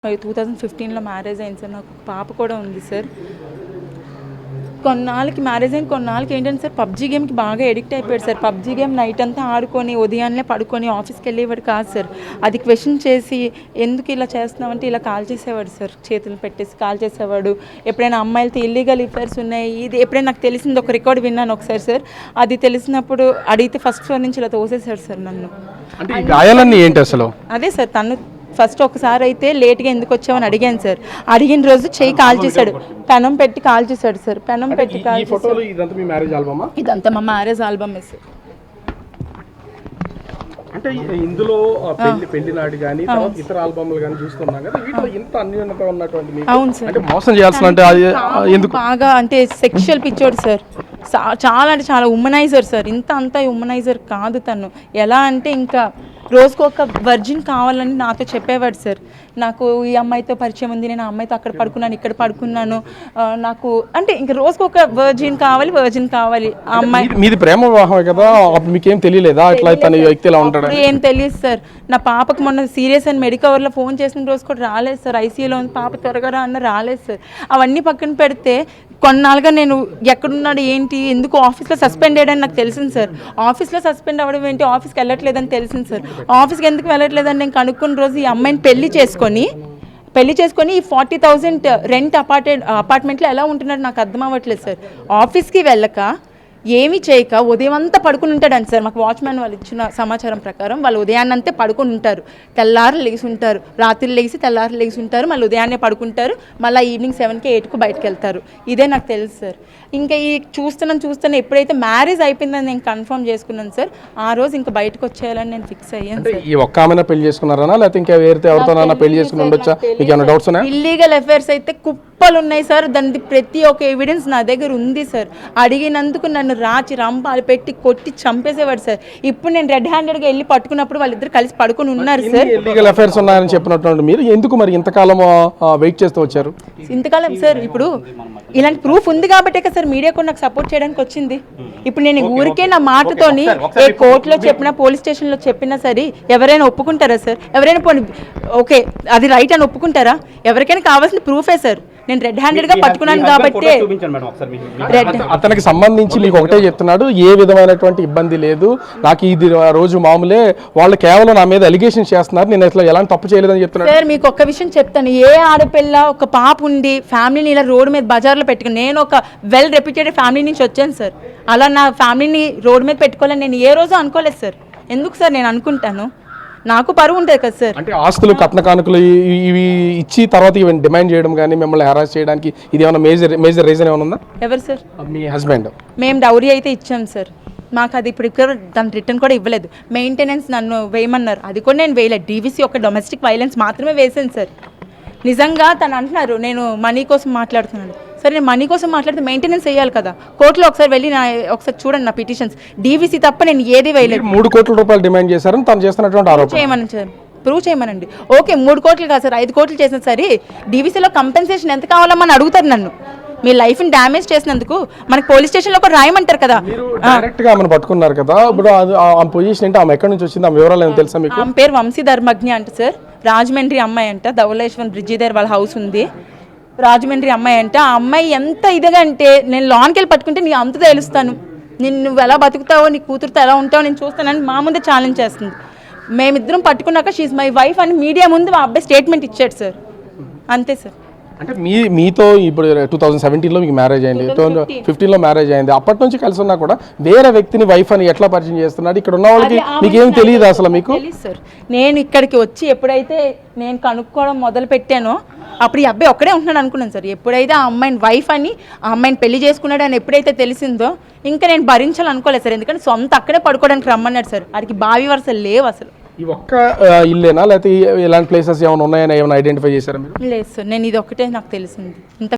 2015లో marriage అయింది sir. నాకు పాప కూడా ఉంది సార్. కొన్నాళ్ళకి మ్యారేజ్ అయిన కొన్నాళ్ళకి ఏంటంటే సార్ పబ్జీ గేమ్కి బాగా ఎడిక్ట్ అయిపోయాడు సార్. పబ్జీ గేమ్ నైట్ అంతా ఆడుకొని ఉదయాన్నే పడుకొని ఆఫీస్కి వెళ్ళేవాడు కాదు సార్. అది క్వశ్చన్ చేసి ఎందుకు ఇలా చేస్తున్నామంటే ఇలా కాల్ చేసేవాడు సార్. చేతులు పెట్టేసి కాల్ చేసేవాడు. ఎప్పుడైనా అమ్మాయిలతో ఇల్లీగల్ అఫైర్స్ ఉన్నాయి ఇది ఎప్పుడైనా నాకు తెలిసింది ఒక రికార్డ్ విన్నాను ఒకసారి సార్. అది తెలిసినప్పుడు అడిగితే ఫస్ట్ ఫ్లోర్ నుంచి ఇలా తోసేశాడు సార్ నన్ను. అంటే గాయాలన్నీ ఏంటి అసలు? అదే సార్ తను ఫస్ట్ ఒకసారి అయితే లేట్గా ఎందుకు వచ్చామని అడిగాను సార్. అడిగిన రోజు చెయ్యి కాల్ చేశాడు, పెనం పెట్టి కాల్ చేశాడు సార్. పెనం పెట్టి కాల్ చేశాడు. ఇదంతా మా మ్యారేజ్ ఆల్బమే సార్. అంటే ఇందులో పెళ్లి నాటి కానీ ఇతర ఆల్బమ్లు కానీ చూస్తున్నాం కదా, వీటిలో ఇంత అన్యోన్యత ఉన్నటువంటి మీకు అవును సార్. అంటే మోసం చేయాల్సిన అంటే అది ఎందుకు బాగా అంటే సెక్షువల్ పిచ్చోడు సార్. చాలా అంటే చాలా ఉమనైజర్ సార్. ఇంత అంతా ఉమనైజర్ కాదు తను. ఎలా అంటే ఇంకా రోజుకు ఒక వర్జిన్ కావాలని నాతో చెప్పేవాడు సార్. నాకు ఈ అమ్మాయితో పరిచయం ఉంది, నేను ఆ అమ్మాయితో అక్కడ పడుకున్నాను ఇక్కడ పడుకున్నాను, నాకు అంటే ఇంకా రోజుకు ఒక వర్జిన్ కావాలి. ఆ అమ్మాయి మీది ప్రేమ వివాహమే కదా, మీకేం తెలియలేదా అట్లా తన వ్యక్తి ఎలా ఉంటాడు? ఏం తెలియదు సార్. నా పాపకు మొన్న సీరియస్ అని మెడికవర్లో ఫోన్ చేసిన రోజు కూడా రాలేదు సార్. ఐసీయూలో ఉంది పాప, త్వరగా రా అన్న రాలేదు సార్. అవన్నీ పక్కన పెడితే కొన్నాళ్ళుగా నేను ఎక్కడున్నాడు ఏంటి ఎందుకు ఆఫీస్లో సస్పెండ్ అయ్యాడని నాకు తెలిసింది సార్. ఆఫీస్లో సస్పెండ్ అవ్వడం ఏంటి, ఆఫీస్కి వెళ్ళట్లేదని తెలిసింది సార్. ఆఫీస్కి ఎందుకు వెళ్ళట్లేదని నేను కనుక్కున్న రోజు ఈ అమ్మాయిని పెళ్లి చేసుకొని ఈ 40,000 రెంట్ అపార్ట్మెంట్లో ఎలా ఉంటున్నాడు నాకు అర్థం అవ్వట్లేదు సార్. ఆఫీస్కి వెళ్ళక ఏమీ చేయక ఉదయం అంతా పడుకుని ఉంటాడండి సార్. మాకు వాచ్మెన్ వాళ్ళు ఇచ్చిన సమాచారం ప్రకారం వాళ్ళు ఉదయాన్నంతే పడుకుని ఉంటారు, తెల్లారు లేచి ఉంటారు, రాత్రి లేచి తెల్లారు లేచి ఉంటారు, మళ్ళీ ఉదయాన్నే పడుకుంటారు, మళ్ళీ ఈవినింగ్ 7కి 8కు బయటకు వెళ్తారు. ఇదే నాకు తెలుసు సార్. ఇంకా ఈ చూస్తున్నాను ఎప్పుడైతే మ్యారేజ్ అయిపోయిందని నేను కన్ఫర్మ్ చేసుకున్నాను సార్, ఆ రోజు ఇంకా బయటకు వచ్చేయాలని నేను ఫిక్స్ అయ్యాను సార్. ఈ ఒక్క ఆమెనా పెళ్లి చేసుకున్నారా లేకపోతే ఇంకా వేరే ఎవరితోనైనా పెళ్లి చేసుకుని ఉండొచ్చా? మీకు ఏమైనా డౌట్స్ ఉన్నాయా? ఇల్లీగల్ అఫైర్స్ అయితే కుప్పలు ఉన్నాయి సార్. దాని ప్రతి ఒక్క ఎవిడెన్స్ నా దగ్గర ఉంది సార్. అడిగినందుకు నన్ను రాచి రంపాలు పెట్టి కొట్టి చంపేసేవాడు సార్. ఇప్పుడు నేను రెడ్ హ్యాండెడ్గా వెళ్ళి పట్టుకున్నప్పుడు వాళ్ళిద్దరు కలిసి పడుకుని ఉన్నారు సార్. ఇల్లీగల్ అఫైర్స్ ఉన్నాయని చెప్పినట్టు మీరు ఎందుకు మరి ఇంతకాలం వెయిట్ చేస్తూ వచ్చారు? ఇంతకాలం సార్ ఇప్పుడు ఇలాంటి ప్రూఫ్ ఉంది కాబట్టే కదా సార్ మీడియా కూడా నాకు సపోర్ట్ చేయడానికి వచ్చింది. ఇప్పుడు నేను ఊరికే నా మాటతోని ఏ కోర్టులో చెప్పినా పోలీస్ స్టేషన్లో చెప్పినా సరే ఎవరైనా ఒప్పుకుంటారా సార్? ఎవరైనా పోనీ ఓకే అది రైట్ అని ఒప్పుకుంటారా? ఎవరికైనా కావాల్సిన ప్రూఫే సార్. నేను రెడ్ హ్యాండెడ్గా పట్టుకున్నాను కాబట్టి అతనికి సంబంధించి మీకు ఒకటే చెప్తున్నాడు, ఏ విధమైనటువంటి ఇబ్బంది లేదు, నాకు ఇది రోజు మామూలే, వాళ్ళు కేవలం నా మీద అలిగేషన్ చేస్తున్నారు, నేను అసలు ఎలాంటి తప్పు చేయలేదని చెప్తున్నాడు సార్. మీకు ఒక్క విషయం చెప్తాను, ఏ ఆడపిల్ల ఒక పాప ఉండి ఫ్యామిలీని ఇలా రోడ్డు మీద బజార్లో పెట్టుకుని, నేను ఒక వెల్ రెప్యూటెడ్ ఫ్యామిలీ నుంచి వచ్చాను సార్. అలా నా ఫ్యామిలీని రోడ్డు మీద పెట్టుకోవాలని నేను ఏ రోజు అనుకోలేదు సార్. ఎందుకు సార్ నేను అనుకుంటాను, నాకు పరువు ఉంటుంది కదా సార్. అంటే ఆస్తులు కట్న కానుకలు ఇవి ఇచ్చి తర్వాత ఇవి డిమాండ్ చేయడం కానీ మిమ్మల్ని హెరాస్ చేయడానికి ఇది ఏమైనా మేజర్ రీజన్ ఏమైనా ఉందా? ఎవరు సార్? మీ హస్బెండ్. మేము డౌరీ అయితే ఇచ్చాం సార్. మాకు అది ఇప్పుడు దాని రిటర్న్ కూడా ఇవ్వలేదు. మెయింటెనెన్స్ నన్ను వేయమన్నారు, అది కూడా నేను వేయలేదు. డీవీసీ ఒక డొమెస్టిక్ వైలెన్స్ మాత్రమే వేసాను సార్. నిజంగా తను అంటున్నారు నేను మనీ కోసం మాట్లాడుతున్నాను. సరే నేను మనీ కోసం మాట్లాడితే మెయింటెనెన్స్ వేయాలి కదా. కోర్టులో ఒకసారి వెళ్ళి ఒకసారి చూడండి నా పిటిషన్స్. డీవీసీ తప్ప నేను ఏది వేయలేదు. 3 కోట్ల రూపాయలు డిమాండ్ చేశారని తను చేస్తున్నటువంటి ఆరోపణ ప్రూవ్ చేయమనండి. ఓకే 3 కోట్లు కాదు సార్, 5 కోట్లు చేసిన సరే డీవీసీలో కంపెన్సేషన్ ఎంత కావాలమ్మని అడుగుతారు నన్ను. మీ లైఫ్ని డ్యామేజ్ చేసినందుకు మనకి పోలీస్ స్టేషన్లో కూడా రాయమంటారు కదా. డైరెక్ట్ గా ఆమెను పట్టుకున్నారు కదా, ఇప్పుడు ఆ పొజిషన్ ఏంటి, ఆమె ఎక్కడి నుంచి వచ్చింది, ఆ వివరాలు ఏమైనా తెలుసా మీకు? ఆమె పేరు వంశీ ధర్మజ్ఞ అంట సార్. రాజమండ్రి అమ్మాయి అంట. ధవళేశ్వరం బ్రిడ్జి దగ్గర వాళ్ళ హౌస్ ఉంది. రాజమండ్రి అమ్మాయి అంట. ఆ అమ్మాయి ఎంత ఇదిగా అంటే నేను లాన్కి వెళ్ళి పట్టుకుంటే నీకు అంత తెలుస్తాను, నువ్వు ఎలా బతుకుతావో నీ కూతురుతో ఎలా ఉంటావో నేను చూస్తానని మా ముందే ఛాలెంజ్ చేస్తుంది. మేమిద్దరం పట్టుకున్నాక షీఈ్ మై వైఫ్ అని మీడియా ముందు మా అబ్బాయి స్టేట్మెంట్ ఇచ్చాడు సార్. అంతే సార్. అంటే మీతో ఇప్పుడు 2017లో మీకు మ్యారేజ్ అయింది, 2015లో మ్యారేజ్ అయింది, అప్పటి నుంచి కలిసి ఉన్నా కూడా వేరే వ్యక్తిని వైఫ్ అని ఎట్లా పరిచయం చేస్తున్నాడు? ఇక్కడ ఉన్న వాళ్ళకి మీకు ఏం తెలియదు అసలు? మీకు తెలియదు సార్. నేను ఇక్కడికి వచ్చి ఎప్పుడైతే నేను కనుక్కోవడం మొదలు పెట్టానో అప్పుడు ఈ అబ్బాయి ఒక్కడే ఉంటున్నాడు అనుకున్నాను సార్. ఎప్పుడైతే ఆ అమ్మాయిని వైఫ్ అని ఆ అమ్మాయిని పెళ్లి చేసుకున్నాడు అని ఎప్పుడైతే తెలిసిందో ఇంకా నేను భరించాలనుకోలేదు సార్. ఎందుకంటే సొంత అక్కడే పడుకోవడానికి రమ్మన్నాడు సార్. వాడికి బావి వరుసలు లేవు అసలు. ఈ ఒక్క ఇల్లేనా లేకపోతే ఇలాంటి ప్లేసెస్ ఏమైనా ఉన్నాయని ఏమైనా ఐడెంటిఫై చేశారా మీరు? లేదు సార్, నేను ఇది ఒకటే నాకు తెలిసింది. ఇంత